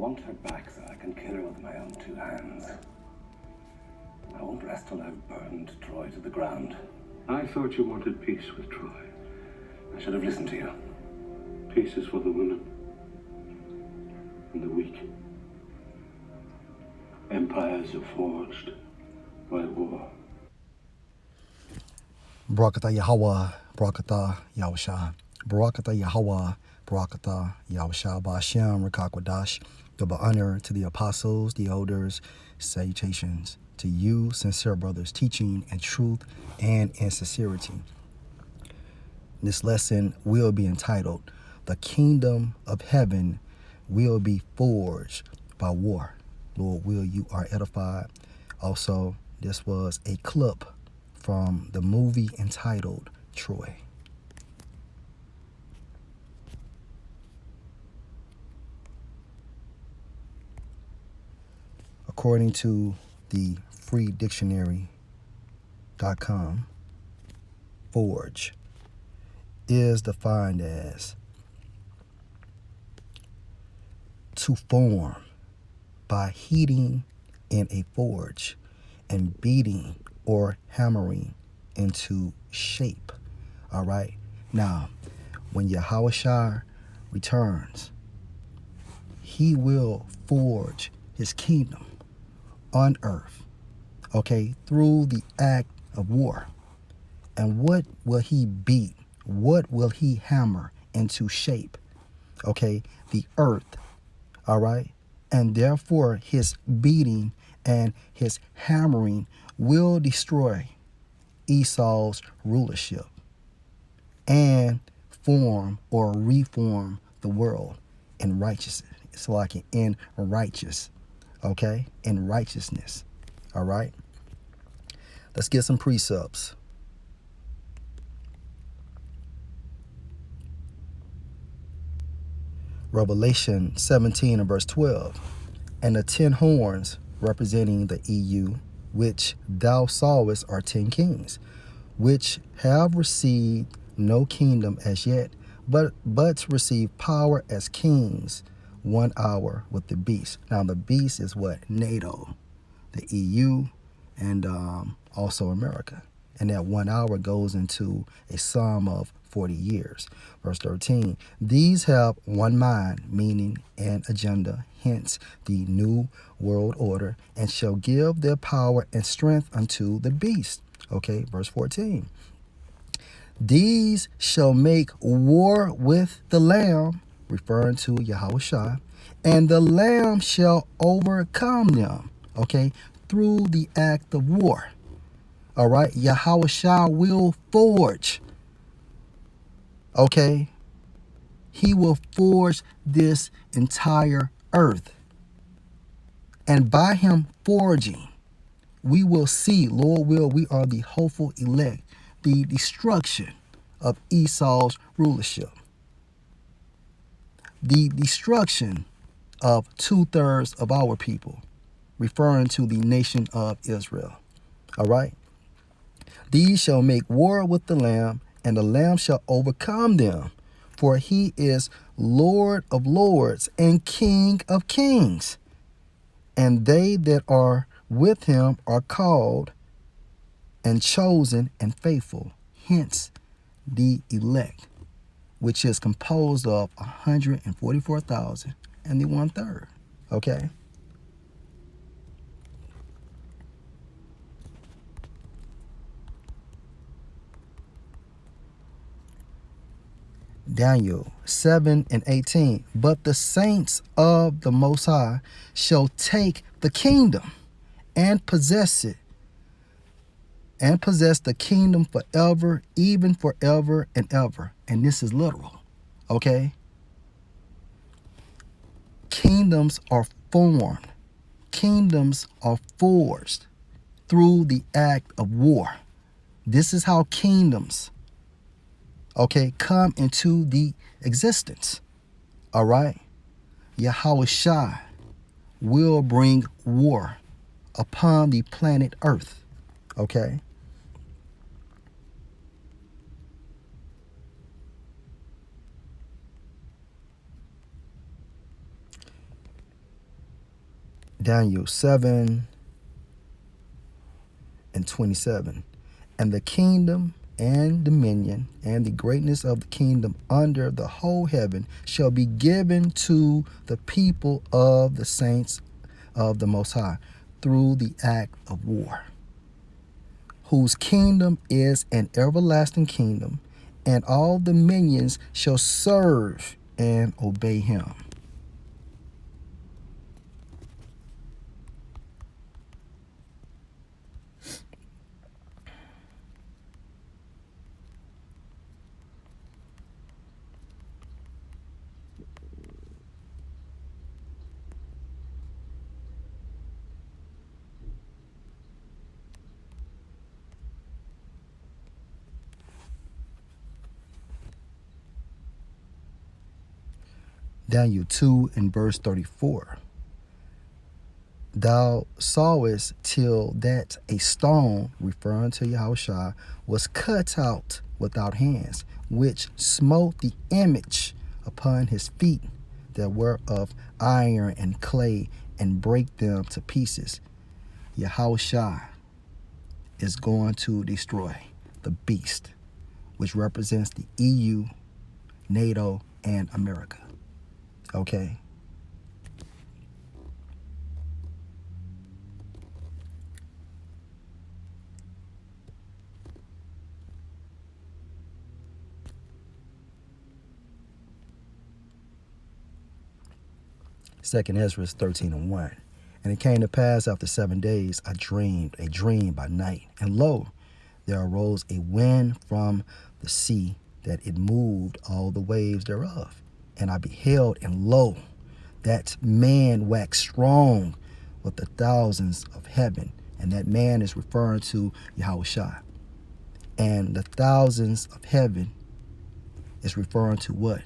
want her back so I can kill her with my own two hands. I won't rest till I've burned Troy to the ground. I thought you wanted peace with Troy. I should have listened to you. Peace is for the women and the weak. Empires are forged by war. Barakatah Yahweh, Barakatah Yahusha, Barakatah Yahweh, Barakatah Yahusha, Ba'ashem, Rakakwadash. Double honor to the apostles, the elders, salutations to you, sincere brothers, teaching in truth and in sincerity. This lesson will be entitled, The Kingdom of Heaven Will Be Forged by War. Lord will you are edified. Also, this was a clip from the movie entitled Troy. According to the freedictionary.com, forge is defined as to form by heating in a forge and beating or hammering into shape. All right. Now, when Yahushua returns, he will forge his kingdom on earth, okay, through the act of war. And what will he beat? What will he hammer into shape? Okay, the earth, all right? And therefore his beating and his hammering will destroy Esau's rulership and form or reform the world in righteousness. It's like in righteous, okay? In righteousness, all right? Let's get some precepts. Revelation 17 and verse 12. And the 10 horns representing the EU, which thou sawest, are 10 kings, which have received no kingdom as yet, but receive power as kings 1 hour with the beast. Now the beast is what? NATO, the EU, and also America. And that 1 hour goes into a sum of 40 years. Verse 13, these have one mind, meaning an agenda, hence the new world order, and shall give their power and strength unto the beast. Okay, verse 14, these shall make war with the Lamb, referring to Yahushua, and the Lamb shall overcome them, okay, through the act of war. All right, Yahushua will forge, okay, he will forge this entire earth. And by him forging, we will see, Lord will, we are the hopeful elect, the destruction of Esau's rulership. The destruction of 2/3 of our people, referring to the nation of Israel. All right. These shall make war with the Lamb, and the Lamb shall overcome them, for he is Lord of lords and King of kings. And they that are with him are called and chosen and faithful, hence the elect, which is composed of 144,000 and the 1/3. Okay. Daniel 7 and 18. But the saints of the Most High shall take the kingdom and possess it, and possess the kingdom forever, even forever and ever. And this is literal. Okay? Kingdoms are formed. Kingdoms are forged through the act of war. This is how kingdoms, okay, come into the existence. All right? Yahushua will bring war upon the planet Earth. Okay? Daniel 7 and 27. And the kingdom and dominion and the greatness of the kingdom under the whole heaven shall be given to the people of the saints of the Most High through the act of war, whose kingdom is an everlasting kingdom, and all dominions shall serve and obey him. Daniel 2 and verse 34. Thou sawest till that a stone, referring to Yahushua, was cut out without hands, which smote the image upon his feet that were of iron and clay, and brake them to pieces. Yahushua is going to destroy the beast, which represents the EU, NATO, and America. Okay? Second Ezra 13 and 1. And it came to pass after 7 days, I dreamed a dream by night, and lo, there arose a wind from the sea, that it moved all the waves thereof. And I beheld, and lo, that man waxed strong with the thousands of heaven. And that man is referring to Yahushua. And the thousands of heaven is referring to what?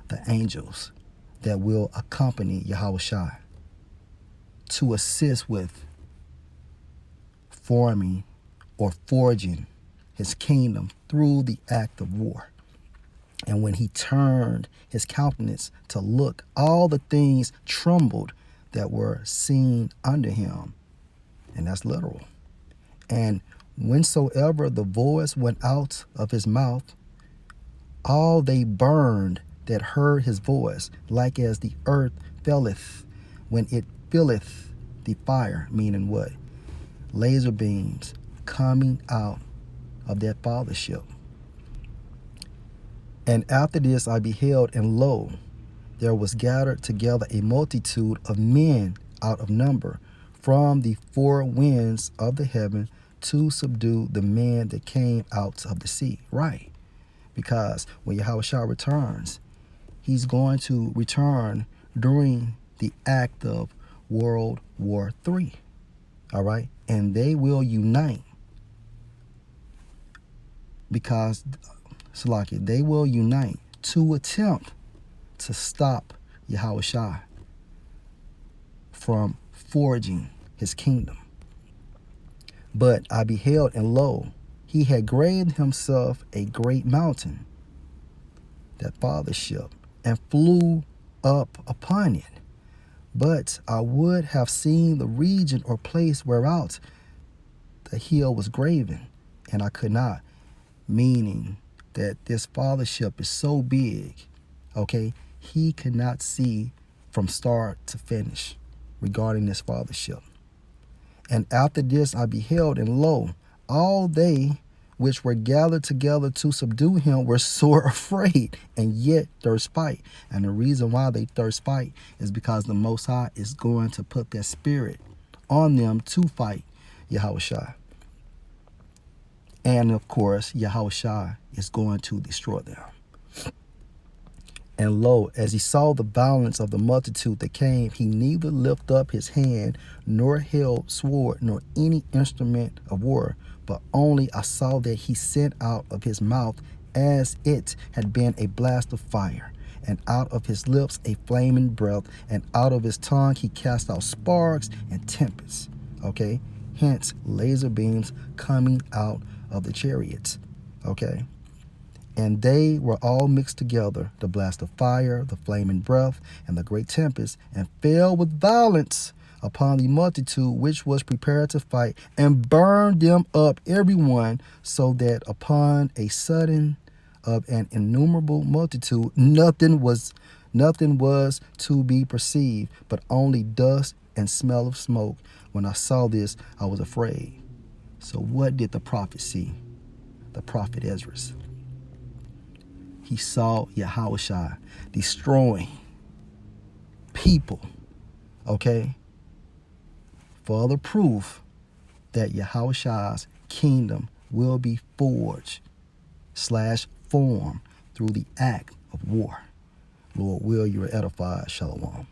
The angels that will accompany Yahushua to assist with forming or forging his kingdom through the act of war. And when he turned his countenance to look, all the things trembled that were seen under him. And that's literal. And whensoever the voice went out of his mouth, all they burned that heard his voice, like as the earth felleth when it filleth the fire, meaning what? Laser beams coming out of that fathership. And after this I beheld, and lo, there was gathered together a multitude of men out of number from the four winds of the heaven to subdue the men that came out of the sea. Right. Because when Yahushua returns, he's going to return during the act of World War III. All right. And they will unite because, Salaki, they will unite to attempt to stop Yahushua from forging his kingdom. But I beheld, and lo, he had graved himself a great mountain, that fathership, and flew up upon it. But I would have seen the region or place whereout the hill was graven, and I could not, meaning that this fathership is so big, okay, he could not see from start to finish regarding this fathership. And after this I beheld, and lo, all they which were gathered together to subdue him were sore afraid, and yet thirst fight. And the reason why they thirst fight is because the Most High is going to put that spirit on them to fight Yahushua. And of course, Yahushua is going to destroy them. And lo, as he saw the violence of the multitude that came, he neither lifted up his hand, nor held sword, nor any instrument of war, but only I saw that he sent out of his mouth as it had been a blast of fire, and out of his lips a flaming breath, and out of his tongue he cast out sparks and tempests. Okay, hence laser beams coming out of the chariots. Okay, And they were all mixed together, the blast of fire, the flaming breath, and the great tempest, and fell with violence upon the multitude which was prepared to fight, and burned them up every one, so that upon a sudden of an innumerable multitude nothing was to be perceived, but only dust and smell of smoke. When I saw this, I was afraid. So what did the prophet see? The prophet Ezra. He saw Yahushua destroying people, okay? Further proof that Yahushua's kingdom will be forged / formed through the act of war. Lord, will you edify? Shalom.